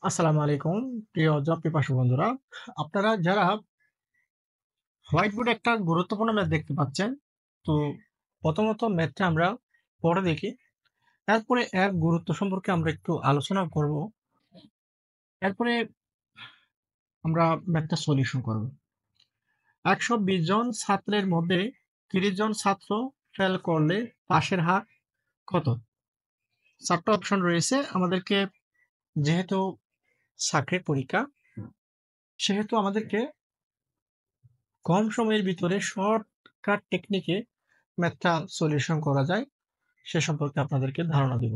আসসালামু আলাইকুম প্রিয় জব পিপাসু বন্ধুরা। আপনারা যারা হোয়াইট বোর্ডে একটা গুরুত্বপূর্ণ ম্যাথ দেখতে পাচ্ছেন, তো প্রথমত ম্যাথটা আমরা পড়ে দেখি। এরপরে এর গুরুত্ব সম্পর্কে আমরা একটু আলোচনা করব। এরপরে আমরা ম্যাথটা সলিউশন করব। ১২০ জন ছাত্রের মধ্যে ৩০ জন ছাত্র ফেল করলে পাশের হার কত? ৪টা অপশন রয়েছে। আমাদেরকে যেহেতু চাকরির পরীক্ষা, সেহেতু আমাদেরকে কম সময়ের ভিতরে শর্টকাট টেকনিকে ম্যাথটা সলিউশন করা যায় সে সম্পর্কে আপনাদেরকে ধারণা দিব।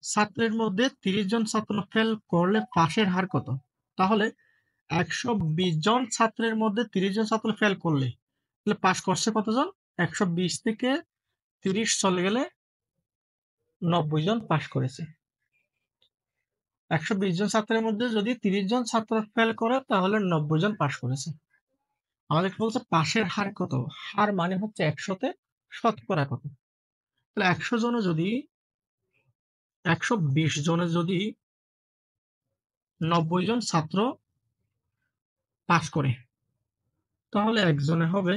ছাত্রের মধ্যে ৩০ জন ছাত্র ফেল করলে পাশের হার কত? তাহলে ১২০ জন ছাত্রের মধ্যে ৩০ জন ছাত্র ফেল করলে তাহলে পাস করছে কতজন? ১২০ থেকে ৩০ চলে গেলে ৯০ জন পাস করেছে। ১২০ জন ছাত্রের মধ্যে যদি ৩০ জন ছাত্র ফেল করে তাহলে ৯০ জন পাস করেছে। আমাদেরকে বলছে পাশের হার কত? হার মানে হচ্ছে ১০০ তে শতকরা কত? তাহলে ১২০ জনে যদি ৯০ জন ছাত্র পাস করে, তাহলে একজনে হবে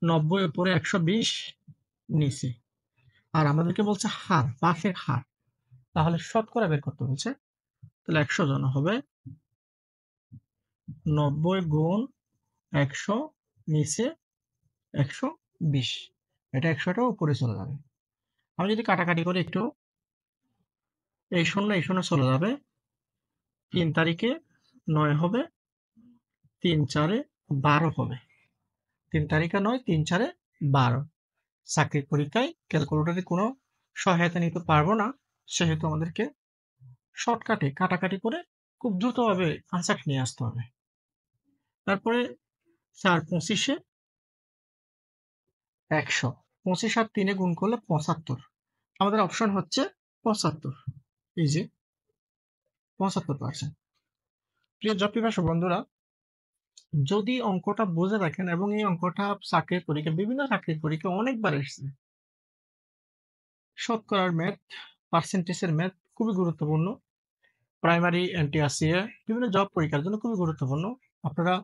৯০ উপরে ১২০ নিচে। আর আমাদেরকে বলছে হার, পাশের হার। তাহলে শতকরা বের করতে বলছে। তাহলে ১০০ জন হবে ৯০ গুণ ১০০ নিচে ১২০। এটা ১০০টা উপরে চলে যাবে। আমি যদি কাটাকাটি করি একটু, এই শূন্য চলে যাবে। ৩ তারিখে ৯ হবে, ৩ চারে ১২ হবে। ৩ তারিখে ৯, ৩ চারে ১২। চাকরির পরীক্ষায় ক্যালকুলেটরে কোনো সহায়তা নিতে পারবো না, সেহেতু আমাদেরকে শর্টকাটে কাটাকাটি করে খুব দ্রুতভাবে আনসার নিয়ে আসতে হবে। তারপরে ৪ ২৫-এ ১০০, ২৫ আর ৩-এ গুণ করলে ৭৫। আমাদের অপশন হচ্ছে ৭৫। এই যে ৭৫%। প্রিয় জব পিপাসু বন্ধুরা, যদি অঙ্কটা বুঝে রাখেন এবং এই অঙ্কটা চাকরির পরীক্ষা, বিভিন্ন চাকরির পরীক্ষা অনেকবার এসছে। শতকরার ম্যাথ, পার্সেন্টেজের ম্যাথ খুবই গুরুত্বপূর্ণ। প্রাইমারি, এনটিআরসিএ বিভিন্ন জব পরীক্ষার জন্য খুবই গুরুত্বপূর্ণ। আপনারা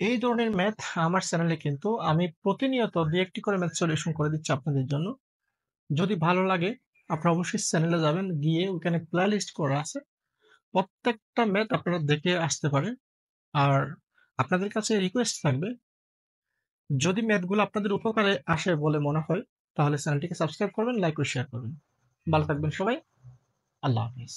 এই ধরনের ম্যাথ আমার চ্যানেলে কিন্তু আমি প্রতিনিয়ত ২-১ টি করে ম্যাথ সলিউশন করে দিচ্ছি আপনাদের জন্য। যদি ভালো লাগে আপনারা অবশ্যই চ্যানেলে যাবেন, গিয়ে ওখানে প্লে লিস্ট করা আছে। প্রত্যেকটা ম্যাথ আপনারা দেখে আসতে পারেন। আর আপনাদের কাছে রিকোয়েস্ট থাকবে, যদি ম্যাথগুলো আপনাদের উপকারে আসে বলে মনে হয়, তাহলে চ্যানেলটিকে সাবস্ক্রাইব করবেন, লাইক ও শেয়ার করবেন। ভালো থাকবেন সবাই। আল্লাহ হাফেজ।